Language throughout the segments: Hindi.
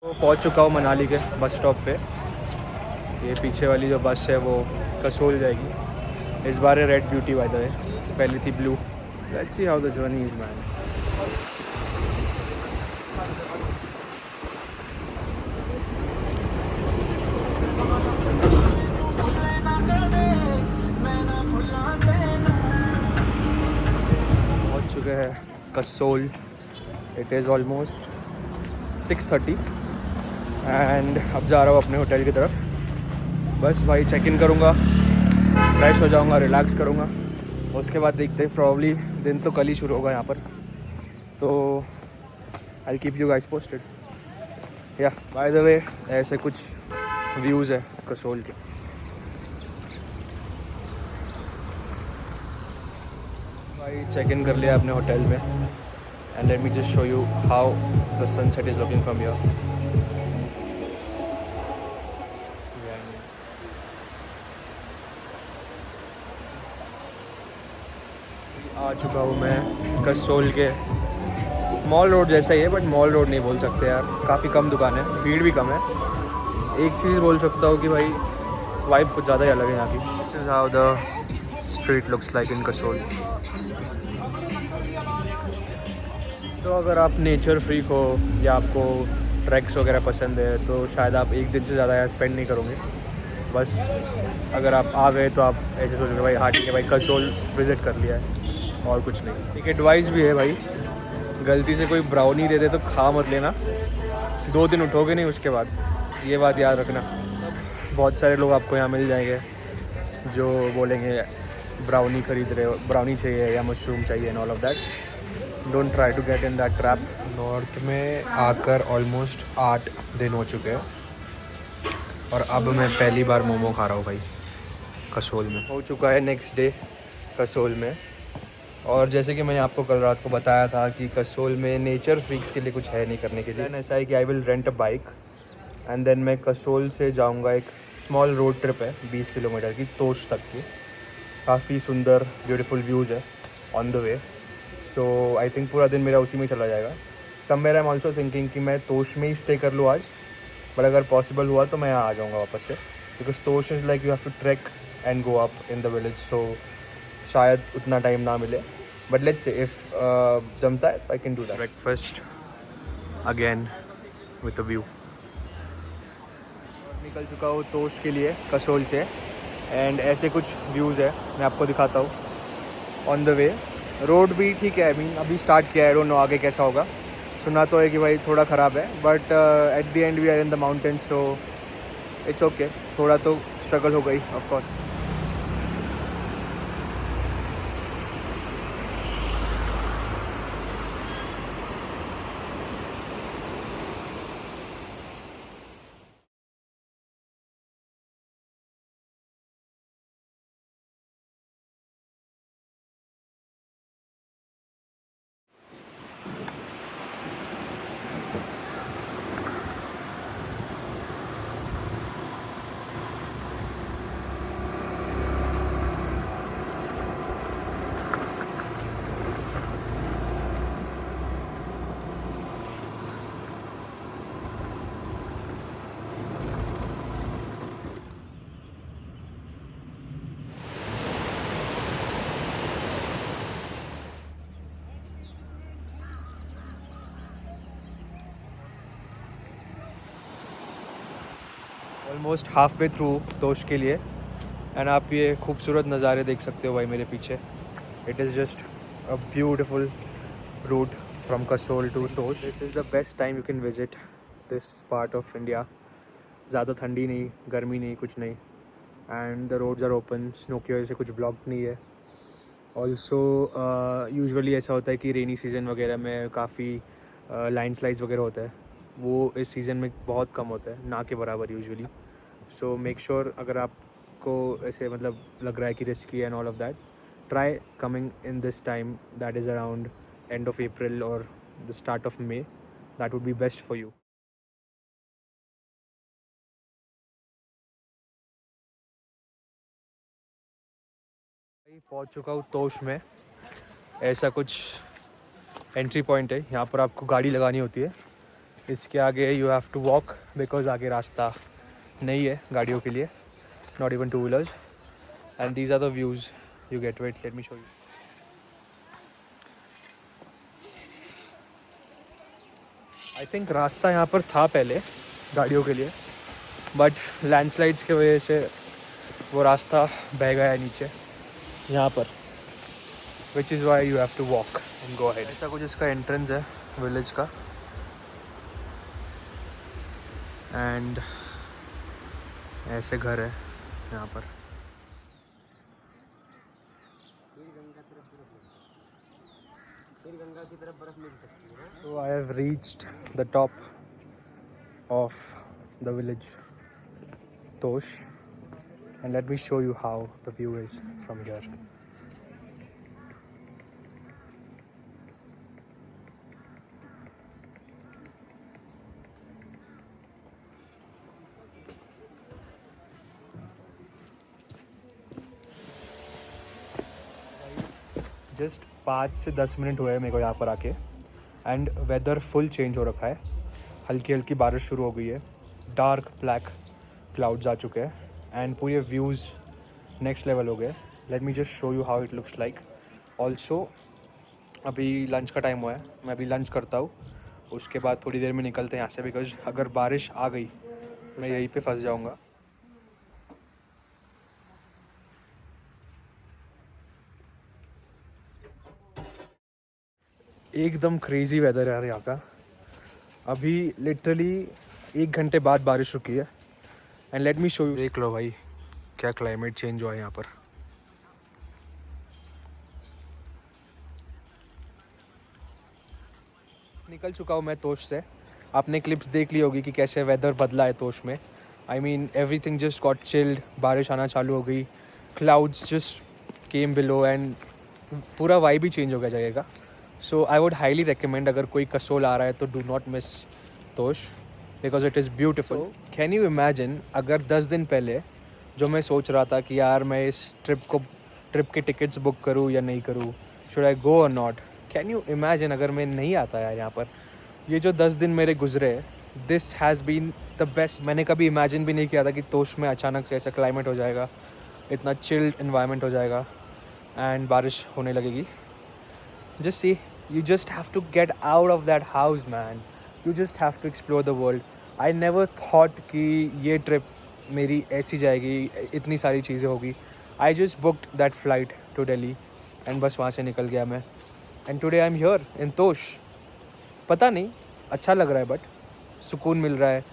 तो पहुंच चुका हूँ मनाली के बस स्टॉप पे। ये पीछे वाली जो बस है वो कसोल जाएगी। इस बार है रेड ब्यूटी बाय द वे, पहले थी blue. Let's see how the journey is man. पहुंच चुके हैं Kasol. It is almost 6:30 and अब जा रहा हूँ अपने होटल की तरफ। बस भाई चेक इन करूँगा, फ्रेश हो जाऊँगा, रिलैक्स करूँगा। उसके बाद देखते हैं, प्रॉब्ली दिन तो कल ही शुरू होगा यहाँ पर, तो I keep you guys posted. या बाय द वे ऐसे कुछ व्यूज़ है कसोल के। भाई चेक इन कर लिया अपने होटल में and let me just show you how the sunset is looking from here. आ चुका हूँ मैं कसोल के मॉल रोड जैसा ही है, बट मॉल रोड नहीं बोल सकते यार, काफ़ी कम दुकान है, भीड़ भी कम है। एक चीज़ बोल सकता हूँ कि भाई वाइब कुछ ज़्यादा ही अलग है यहाँ की। This is how the street looks like in Kasol. तो अगर आप नेचर फ्रीक हो या आपको ट्रैक्स वगैरह पसंद है तो शायद आप एक दिन से ज़्यादा यहाँ स्पेंड नहीं करोगे। बस अगर आप आ गए तो आप ऐसे सोचोगे भाई हाँ ठीक है भाई कसोल विज़िट कर लिया है, और कुछ नहीं। एक एडवाइस भी है भाई, गलती से कोई ब्राउनी दे दे तो खा मत लेना, 2 दिन उठोगे नहीं उसके बाद, ये बात याद रखना। बहुत सारे लोग आपको यहाँ मिल जाएंगे जो बोलेंगे ब्राउनी ख़रीद रहे हो, ब्राउनी चाहिए या मशरूम चाहिए and all of that. Don't try to get in that trap. North में आकर ऑलमोस्ट 8 दिन हो चुके हैं और अब मैं पहली बार मोमो खा रहा हूँ भाई कसोल में। हो चुका है नेक्स्ट डे कसोल में, और जैसे कि मैंने आपको कल रात को बताया था कि कसोल में नेचर फ्रीक्स के लिए कुछ है नहीं करने के लिए। ऐसा है कि I will rent a bike and then मैं कसोल से जाऊंगा, एक स्मॉल रोड ट्रिप है 20 किलोमीटर की, तोश तक की। काफ़ी सुंदर ब्यूटीफुल व्यूज़ है on the way, so I think पूरा दिन मेरा उसी में चला जाएगा। Somewhere I am also thinking कि मैं तोश में ही स्टे कर लूँ आज, बट अगर पॉसिबल हुआ तो मैं यहाँ आ जाऊँगा वापस से, because Tosh is like you have to trek and go up in the village, so शायद उतना टाइम ना मिले, बट लेट्स से इफ़ जमता है I can do that. Breakfast again with a view. निकल चुका हूँ तोश के लिए कसोल से एंड ऐसे कुछ व्यूज़ है, मैं आपको दिखाता हूँ ऑन द वे। रोड भी ठीक है, आई मीन अभी स्टार्ट किया है, डोंट नो आगे कैसा होगा। सुना तो है कि भाई थोड़ा ख़राब है, but at the end we are in the mountain, so it's okay. थोड़ा तो स्ट्रगल हो गई of course. Almost half way through Tosh के लिए, एंड आप ये खूबसूरत नज़ारे देख सकते हो भाई मेरे पीछे। It is just a beautiful route from Kasol to Tosh. This is the best time you can visit this part of India. ज़्यादा ठंडी नहीं, गर्मी नहीं, कुछ नहीं, and the roads are open, snow की वजह से कुछ ब्लॉक नहीं है। ऑल्सो यूजुअली ऐसा होता है कि रेनी सीज़न वगैरह में काफ़ी लैंडस्लाइड्स वगैरह होता है, वो इस सीज़न में बहुत कम होता है, ना के बराबर यूजुअली। सो मेक श्योर अगर आपको ऐसे मतलब लग रहा है कि risky and all of that, try coming in this time, that is around end of April और the start of May, that would be best for you. पहुंच चुका हूँ तोश में। ऐसा कुछ एंट्री पॉइंट है, यहाँ पर आपको गाड़ी लगानी होती है इसके आगे you have to walk because आगे रास्ता नहीं है गाड़ियों के लिए, not even two wheelers. And these are the views you get. Wait, let me show you. I think रास्ता यहाँ पर था पहले गाड़ियों के लिए, बट लैंडस्लाइड्स की वजह से वो रास्ता बह गया है नीचे यहाँ पर, which is why you have to walk and go ahead. ऐसा कुछ इसका एंट्रेंस है विलेज का. एंड ऐसे घर है यहाँ पर. So I have reached the top of the village Tosh, and let me show you how the view is from here. Just 5 से 10 मिनट हुए मेरे को यहाँ पर आके, एंड वेदर फुल चेंज हो रखा है. हल्की हल्की बारिश शुरू हो गई है. डार्क ब्लैक क्लाउड्स आ चुके हैं, एंड पूरे व्यूज़ नेक्स्ट लेवल हो गए. Late me just show you how it looks like. Also अभी लंच का टाइम हुआ है, मैं अभी लंच करता हूँ, उसके बाद थोड़ी देर में निकलते हैं यहाँ से, बिकॉज अगर बारिश आ गई मैं यहीं पे फंस जाऊँगा. एकदम क्रेज़ी वेदर है यार यहाँ का. अभी लिटरली 1 घंटे बाद बारिश रुकी है. And let me show you. देख लो भाई क्या क्लाइमेट चेंज हुआ है यहाँ पर. निकल चुका हूँ मैं तोश से. आपने क्लिप्स देख ली होगी कि कैसे वेदर बदला है तोश में. I mean everything just got chilled. बारिश आना चालू हो गई, clouds just came below, and पूरा वाइब ही चेंज हो गया जगह का. So I would highly recommend, अगर कोई कसोल आ रहा है तो do not miss Tosh, because it is beautiful. Can you imagine अगर 10 दिन पहले जो मैं सोच रहा था कि यार मैं इस ट्रिप के टिकट्स बुक करूँ या नहीं करूँ, शुड आई गो और नॉट. कैन यू इमेजिन अगर मैं नहीं आता यार यहाँ पर. ये जो 10 दिन मेरे गुजरे, this has been the best. मैंने कभी इमेजिन भी नहीं किया था कि तोश में अचानक से ऐसा क्लाइमेट हो जाएगा, इतना चिल्ड इन्वायरमेंट हो जाएगा, एंड बारिश होने लगेगी. Just see, you just have to get out of that house, man. You just have to explore the world. I never thought कि ये ट्रिप मेरी ऐसी जाएगी, इतनी सारी चीज़ें होगी. I just booked that flight to Delhi and बस वहाँ से निकल गया मैं. And today I'm here in Tosh. पता नहीं, अच्छा लग रहा है, बट सुकून मिल रहा है.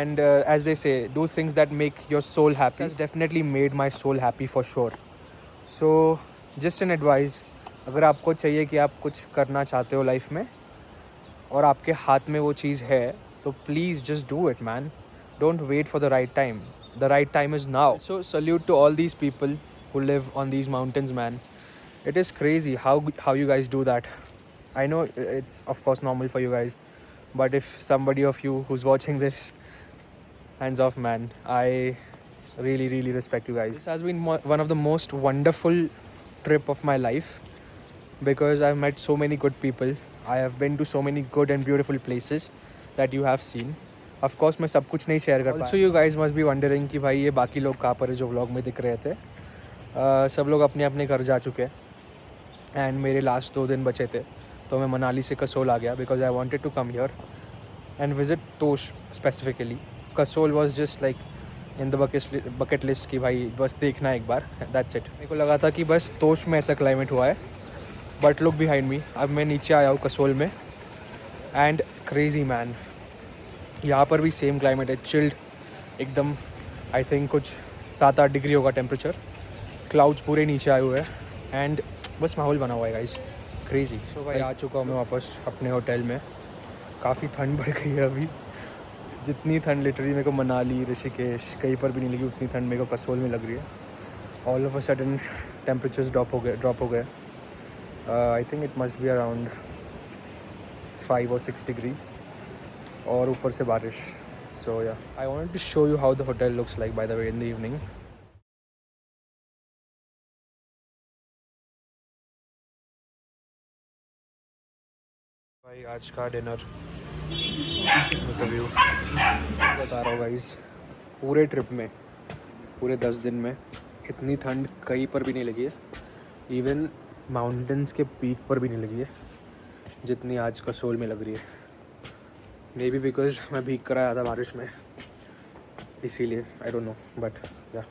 And as they say, do things that make your soul happy. Has definitely made my soul happy for sure. So just an advice, अगर आपको चाहिए कि आप कुछ करना चाहते हो लाइफ में और आपके हाथ में वो चीज़ है, तो please just do it, man. Don't wait for the right time. The right time is now. So salute to all these people who live on these mountains, man. It is crazy how you guys do that. I know it's of course normal for you guys, but if somebody of you who's watching this, hands off, man. I really respect you guys. This has been one of the most wonderful trip of my life, because I've met so many good people. I have been to so many good and beautiful places that you have seen. Of course मैं सब कुछ नहीं शेयर कर पाया. Also you guys must be wondering कि भाई ये बाकी लोग कहाँ पर है जो व्लॉग में दिख रहे थे. सब लोग अपने अपने घर जा चुके हैं, एंड मेरे लास्ट 2 दिन बचे थे, तो मैं मनाली से कसोल आ गया, because I wanted to come here and visit Tosh specifically. Kasol was just like in the bucket list कि भाई बस देखना एक बार, दैट्स इट. मेरे को लगा था कि बस तोश में ऐसा क्लाइमेट हुआ है, बट लुक बिहाइंड मी. अब मैं नीचे आया हूँ कसोल में, एंड क्रेजी मैन, यहाँ पर भी सेम क्लाइमेट है, चिल्ड एकदम. आई थिंक कुछ 7-8 डिग्री होगा टेम्परेचर. क्लाउड्स पूरे नीचे आए हुए हैं, एंड बस माहौल बना हुआ है गाइस, क्रेजी. सो भाई आ चुका हूँ मैं वापस अपने होटल में. काफ़ी ठंड बढ़ गई है अभी. जितनी ठंड लिटरली मेरे को मनाली, ऋषिकेश कहीं पर भी नहीं लगी, उतनी ठंड मेरे को कसोल में लग रही है. All of a sudden temperatures drop हो गए. I think it must be around 5 or 6 degrees, और ऊपर से बारिश. So yeah, I wanted to show you how the hotel looks like by the way in the evening. भाई आज का डिनर व्यू बता रहा हूँ गाइस, पूरे ट्रिप में, पूरे 10 दिन में इतनी ठंड कहीं पर भी नहीं लगी है। इवन माउंटेन्स के पीक पर भी नहीं लगी है जितनी आज कसोल में लग रही है। मे बी बिकॉज मैं भीग कर आया था बारिश में, इसीलिए, आई डोंट नो, बट या